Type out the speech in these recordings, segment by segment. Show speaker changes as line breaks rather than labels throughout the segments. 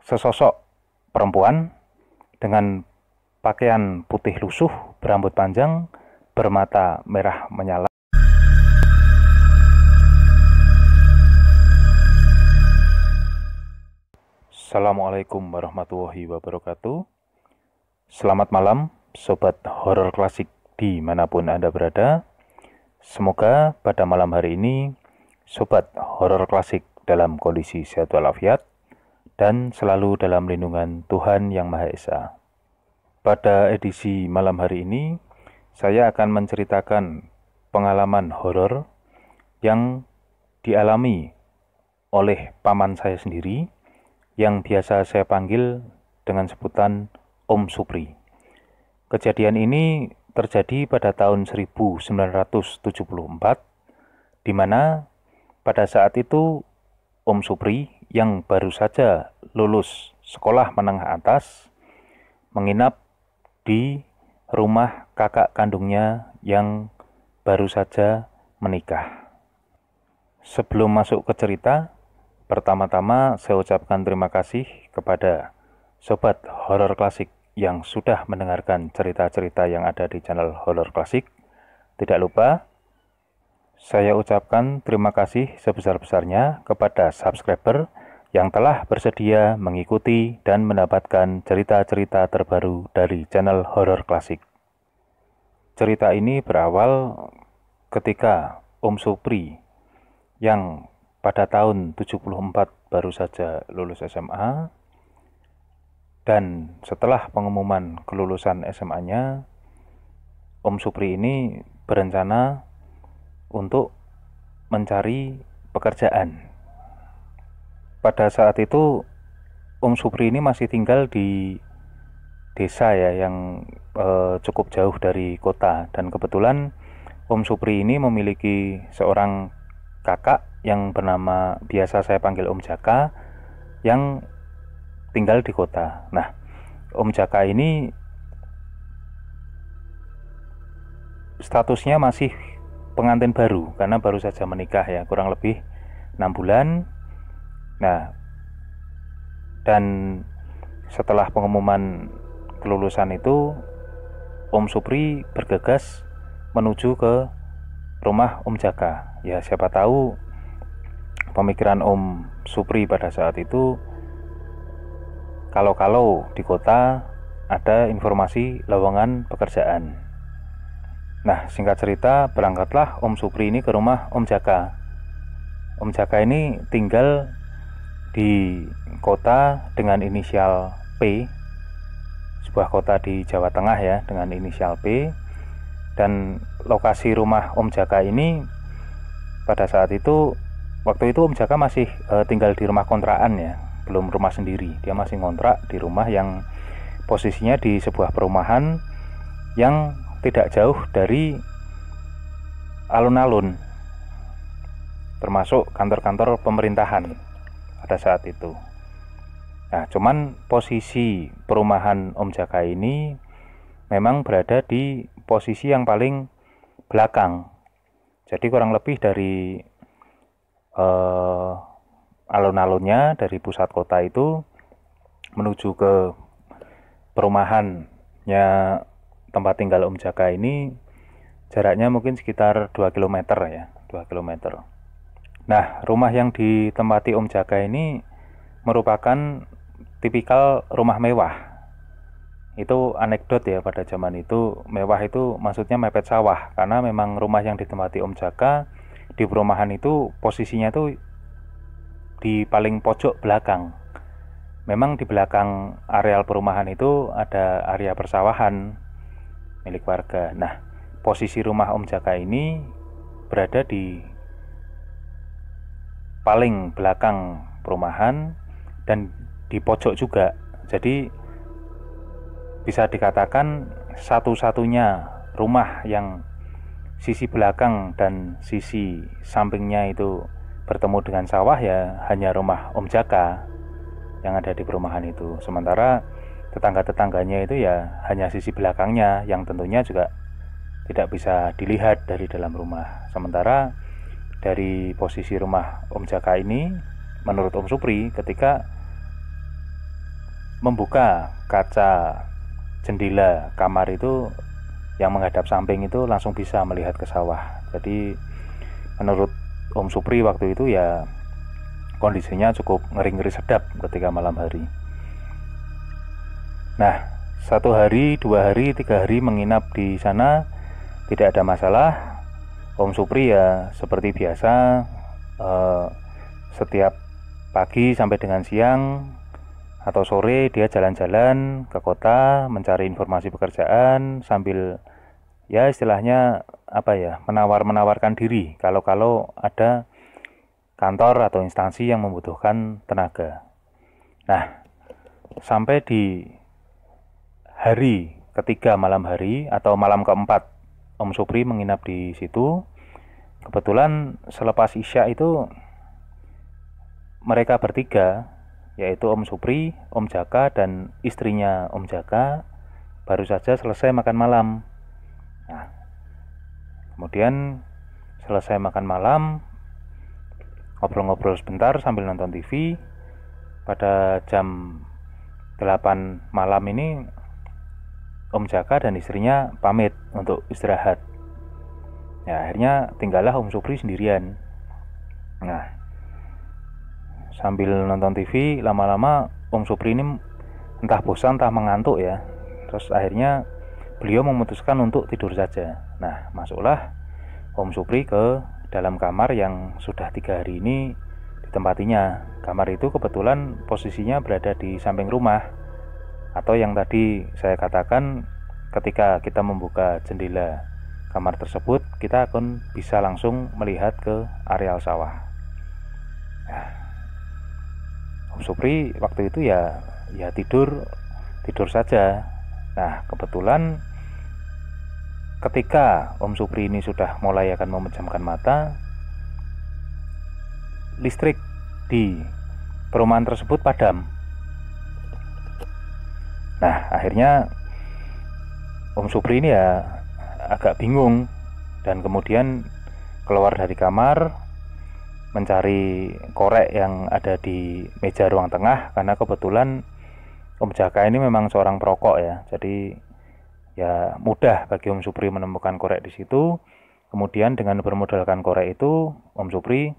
Sesosok perempuan dengan pakaian putih lusuh, berambut panjang, bermata merah menyala. Assalamualaikum warahmatullahi wabarakatuh. Selamat malam, sobat horor klasik dimanapun Anda berada. Semoga pada malam hari ini, sobat horor klasik dalam kondisi sehat walafiat dan selalu dalam lindungan Tuhan Yang Maha Esa. Pada edisi malam hari ini, saya akan menceritakan pengalaman horor yang dialami oleh paman saya sendiri, yang biasa saya panggil dengan sebutan Om Supri. Kejadian ini terjadi pada tahun 1974, di mana pada saat itu Om Supri yang baru saja lulus sekolah menengah atas menginap di rumah kakak kandungnya yang baru saja menikah. Sebelum masuk ke cerita, pertama-tama saya ucapkan terima kasih kepada sobat horor klasik yang sudah mendengarkan cerita-cerita yang ada di channel horor klasik. Tidak lupa saya ucapkan terima kasih sebesar-besarnya kepada subscriber yang telah bersedia mengikuti dan mendapatkan cerita-cerita terbaru dari channel horor klasik. Cerita ini berawal ketika Om Supri yang pada tahun 74 baru saja lulus SMA, dan setelah pengumuman kelulusan SMA-nya, Om Supri ini berencana untuk mencari pekerjaan. Pada saat itu Om Supri ini masih tinggal di desa ya, yang cukup jauh dari kota, dan kebetulan Om Supri ini memiliki seorang kakak yang bernama, biasa saya panggil Om Jaka, yang tinggal di kota. Nah, Om Jaka ini statusnya masih pengantin baru karena baru saja menikah ya, kurang lebih 6 bulan. Nah, dan setelah pengumuman kelulusan itu, Om Supri bergegas menuju ke rumah Om Jaka. Ya, siapa tahu pemikiran Om Supri pada saat itu, kalau di kota ada informasi lowongan pekerjaan. Nah, singkat cerita, berangkatlah Om Supri ini ke rumah Om Jaka. Om Jaka ini tinggal di kota dengan inisial P, sebuah kota di Jawa Tengah ya, dengan inisial P. Dan lokasi rumah Om Jaka ini pada saat itu, waktu itu Om Jaka masih tinggal di rumah kontrakan ya, belum rumah sendiri. Dia masih ngontrak di rumah yang posisinya di sebuah perumahan yang tidak jauh dari alun-alun, termasuk kantor-kantor pemerintahan pada saat itu. Nah, cuman posisi perumahan Om Jaka ini memang berada di posisi yang paling belakang. Jadi kurang lebih dari alun-alunnya, dari pusat kota itu menuju ke perumahannya tempat tinggal Om Jaka ini jaraknya mungkin sekitar 2 km ya, 2 km. Nah, rumah yang ditempati Om Jaka ini merupakan tipikal rumah mewah. Itu anekdot ya, pada zaman itu mewah itu maksudnya mepet sawah, karena memang rumah yang ditempati Om Jaka di perumahan itu posisinya itu di paling pojok belakang. Memang di belakang areal perumahan itu ada area persawahan milik warga. Nah, posisi rumah Om Jaka ini berada di paling belakang perumahan dan di pojok juga. Jadi bisa dikatakan satu-satunya rumah yang sisi belakang dan sisi sampingnya itu bertemu dengan sawah ya hanya rumah Om Jaka yang ada di perumahan itu. Sementara tetangga-tetangganya itu ya hanya sisi belakangnya, yang tentunya juga tidak bisa dilihat dari dalam rumah. Sementara dari posisi rumah Om Jaka ini, menurut Om Supri, ketika membuka kaca jendela kamar itu yang menghadap samping itu langsung bisa melihat ke sawah. Jadi menurut Om Supri waktu itu ya kondisinya cukup ngeri-ngeri sedap ketika malam hari. Nah, 1 hari, 2 hari, 3 hari menginap di sana tidak ada masalah. Om Supri ya seperti biasa, setiap pagi sampai dengan siang atau sore dia jalan-jalan ke kota mencari informasi pekerjaan sambil ya istilahnya apa ya, menawarkan diri kalau ada kantor atau instansi yang membutuhkan tenaga. Nah, sampai di hari ketiga malam hari atau malam keempat Om Supri menginap di situ. Kebetulan selepas Isya itu mereka bertiga, yaitu Om Supri, Om Jaka, dan istrinya Om Jaka baru saja selesai makan malam. Nah, kemudian selesai makan malam, ngobrol-ngobrol sebentar sambil nonton TV. Pada jam 8 malam ini Om Jaka dan istrinya pamit untuk istirahat. Ya, akhirnya tinggallah Om Supri sendirian. Nah, sambil nonton TV, lama-lama Om Supri ini entah bosan entah mengantuk ya. Terus akhirnya beliau memutuskan untuk tidur saja. Nah, masuklah Om Supri ke dalam kamar yang sudah 3 hari ini ditempatinya. Kamar itu kebetulan posisinya berada di samping rumah, atau yang tadi saya katakan ketika kita membuka jendela kamar tersebut kita akan bisa langsung melihat ke areal sawah. Nah, Om Supri waktu itu ya tidur saja. Nah, kebetulan ketika Om Supri ini sudah mulai akan memejamkan mata, listrik di perumahan tersebut padam. Nah, akhirnya Om Supri ini ya agak bingung dan kemudian keluar dari kamar mencari korek yang ada di meja ruang tengah, karena kebetulan Om Jaka ini memang seorang perokok ya, jadi ya mudah bagi Om Supri menemukan korek di situ. Kemudian dengan bermodalkan korek itu Om Supri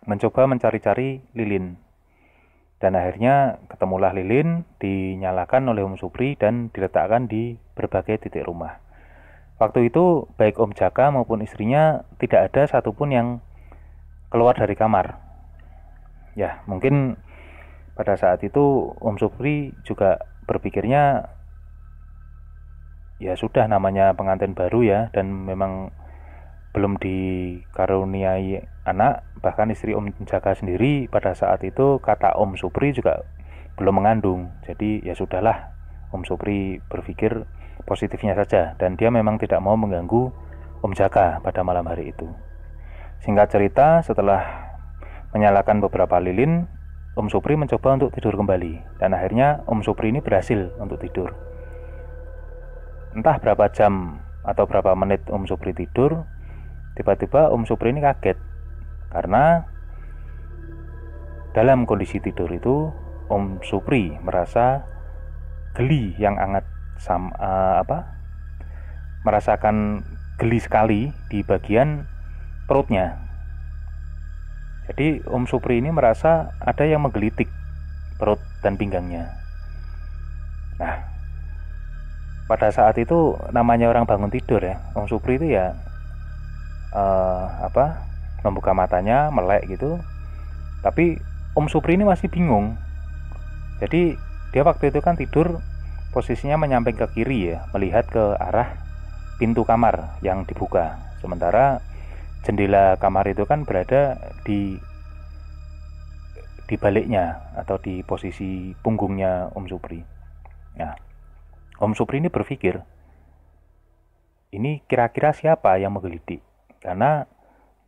mencoba mencari-cari lilin, dan akhirnya ketemulah lilin, dinyalakan oleh Om Supri dan diletakkan di berbagai titik rumah. Waktu itu baik Om Jaka maupun istrinya tidak ada satupun yang keluar dari kamar. Ya, mungkin pada saat itu Om Supri juga berpikirnya ya sudah, namanya pengantin baru ya, dan memang belum dikaruniai anak. Bahkan istri Om Jaka sendiri pada saat itu kata Om Supri juga belum mengandung. Jadi ya sudahlah, Om Supri berpikir positifnya saja dan dia memang tidak mau mengganggu Om Jaka pada malam hari itu. Singkat cerita, setelah menyalakan beberapa lilin, Om Supri mencoba untuk tidur kembali, dan akhirnya Om Supri ini berhasil untuk tidur. Entah berapa jam atau berapa menit Om Supri tidur, tiba-tiba Om Supri ini kaget karena dalam kondisi tidur itu Om Supri merasa geli yang merasakan geli sekali di bagian perutnya. Jadi Om Supri ini merasa ada yang menggelitik perut dan pinggangnya. Nah, pada saat itu namanya orang bangun tidur ya, Om Supri itu ya membuka matanya, melek gitu. Tapi Om Supri ini masih bingung. Jadi dia waktu itu kan tidur posisinya menyamping ke kiri ya, melihat ke arah pintu kamar yang dibuka. Sementara jendela kamar itu kan berada di baliknya atau di posisi punggungnya Om Supri. Nah, Om Supri ini berpikir, ini kira-kira siapa yang menggelitik? Karena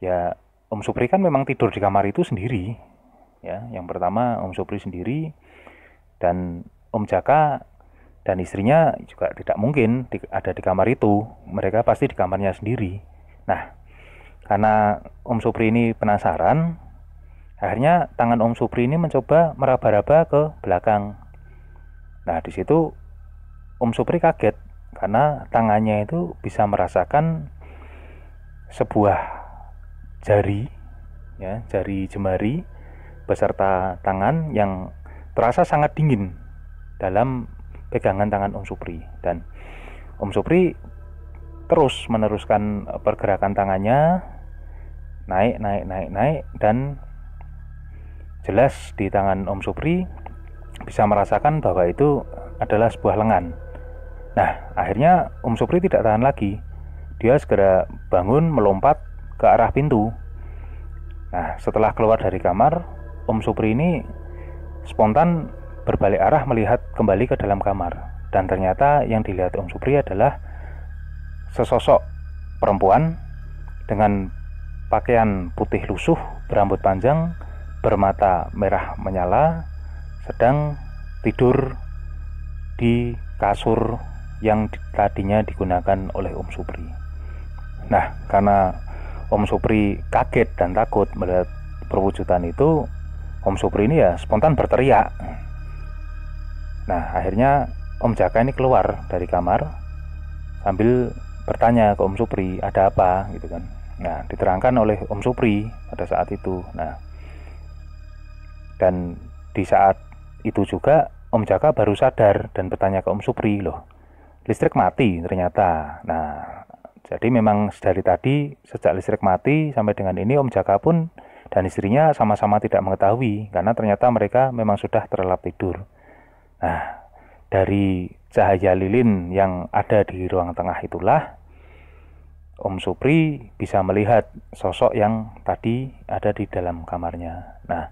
ya Om Supri kan memang tidur di kamar itu sendiri. Ya, yang pertama Om Supri sendiri, dan Om Jaka dan istrinya juga tidak mungkin ada di kamar itu. Mereka pasti di kamarnya sendiri. Nah, karena Om Supri ini penasaran, akhirnya tangan Om Supri ini mencoba meraba-raba ke belakang. Nah, di situ Om Supri kaget karena tangannya itu bisa merasakan sebuah jari, ya, jari jemari beserta tangan yang terasa sangat dingin dalam pegangan tangan Om Supri. Dan Om Supri terus meneruskan pergerakan tangannya, naik, dan jelas di tangan Om Supri bisa merasakan bahwa itu adalah sebuah lengan. Nah, akhirnya Om Supri tidak tahan lagi. Dia segera bangun melompat ke arah pintu. Nah, setelah keluar dari kamar, Om Supri ini spontan berbalik arah melihat kembali ke dalam kamar. Dan ternyata yang dilihat Om Supri adalah sesosok perempuan dengan pakaian putih lusuh, berambut panjang, bermata merah menyala, sedang tidur di kasur yang tadinya digunakan oleh Om Supri. Nah, karena Om Supri kaget dan takut melihat perwujudan itu, Om Supri ini ya spontan berteriak. Nah, akhirnya Om Jaka ini keluar dari kamar sambil bertanya ke Om Supri, ada apa gitu kan. Nah, diterangkan oleh Om Supri pada saat itu. Nah, dan di saat itu juga Om Jaka baru sadar dan bertanya ke Om Supri, loh, listrik mati ternyata. Nah, jadi memang dari tadi sejak listrik mati sampai dengan ini Om Jaka pun dan istrinya sama-sama tidak mengetahui karena ternyata mereka memang sudah terlelap tidur. Nah, dari cahaya lilin yang ada di ruang tengah itulah Om Supri bisa melihat sosok yang tadi ada di dalam kamarnya. Nah,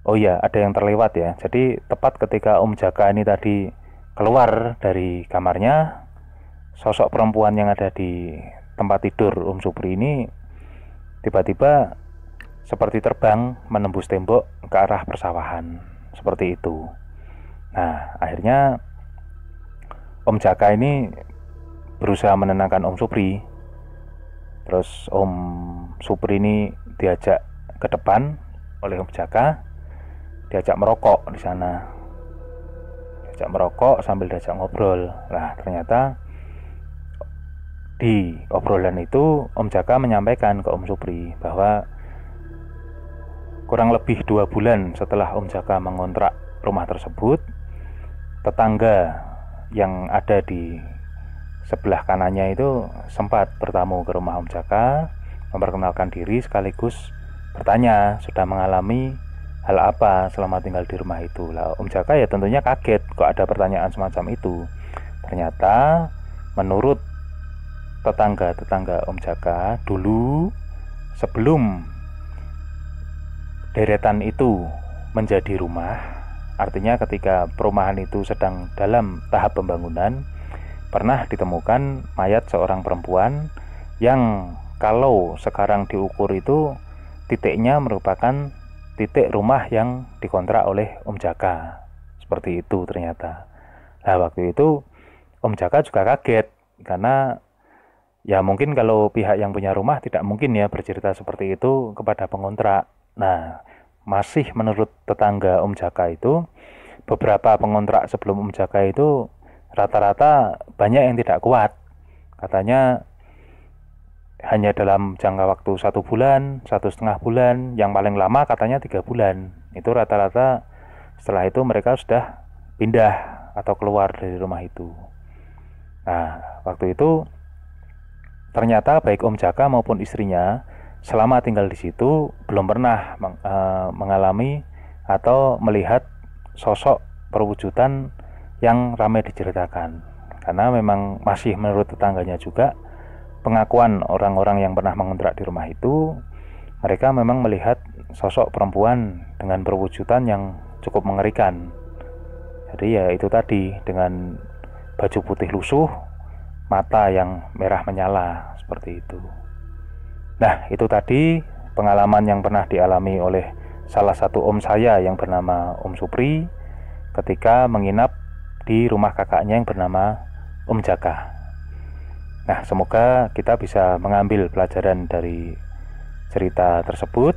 oh iya, ada yang terlewat ya. Jadi tepat ketika Om Jaka ini tadi keluar dari kamarnya, sosok perempuan yang ada di tempat tidur Om Supri ini tiba-tiba seperti terbang menembus tembok ke arah persawahan. Seperti itu. Nah, akhirnya Om Jaka ini berusaha menenangkan Om Supri. Terus Om Supri ini diajak ke depan oleh Om Jaka, diajak merokok di sana. Diajak merokok sambil diajak ngobrol. Nah, ternyata di obrolan itu Om Jaka menyampaikan ke Om Supri bahwa kurang lebih 2 bulan setelah Om Jaka mengontrak rumah tersebut, tetangga yang ada di sebelah kanannya itu sempat bertamu ke rumah Om Jaka, memperkenalkan diri sekaligus bertanya sudah mengalami hal apa selama tinggal di rumah itu. Lah, Om Jaka ya tentunya kaget kok ada pertanyaan semacam itu. Ternyata menurut tetangga-tetangga Om Jaka dulu, sebelum deretan itu menjadi rumah, artinya ketika perumahan itu sedang dalam tahap pembangunan, pernah ditemukan mayat seorang perempuan yang kalau sekarang diukur itu titiknya merupakan titik rumah yang dikontrak oleh Om Jaka. Seperti itu ternyata. Nah, waktu itu Om Jaka juga kaget karena ya mungkin kalau pihak yang punya rumah tidak mungkin ya bercerita seperti itu kepada pengontrak. Nah, masih menurut tetangga Om Jaka itu, beberapa pengontrak sebelum Om Jaka itu rata-rata banyak yang tidak kuat. Katanya hanya dalam jangka waktu 1 bulan, 1,5 bulan, yang paling lama katanya 3 bulan. Itu rata-rata setelah itu mereka sudah pindah atau keluar dari rumah itu. Nah, waktu itu ternyata baik Om Jaka maupun istrinya selama tinggal di situ belum pernah mengalami atau melihat sosok perwujudan yang ramai diceritakan. Karena memang masih menurut tetangganya juga, pengakuan orang-orang yang pernah mengontrak di rumah itu, mereka memang melihat sosok perempuan dengan perwujudan yang cukup mengerikan. Jadi ya itu tadi, dengan baju putih lusuh, mata yang merah menyala, seperti itu. Nah, itu tadi pengalaman yang pernah dialami oleh salah satu om saya yang bernama Om Supri ketika menginap di rumah kakaknya yang bernama Om Jaka. Nah, semoga kita bisa mengambil pelajaran dari cerita tersebut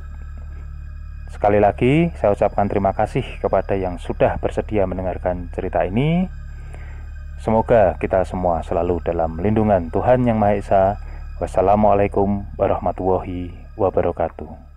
Sekali lagi saya ucapkan terima kasih kepada yang sudah bersedia mendengarkan cerita ini. Semoga kita semua selalu dalam lindungan Tuhan Yang Maha Esa. Wassalamualaikum warahmatullahi wabarakatuh.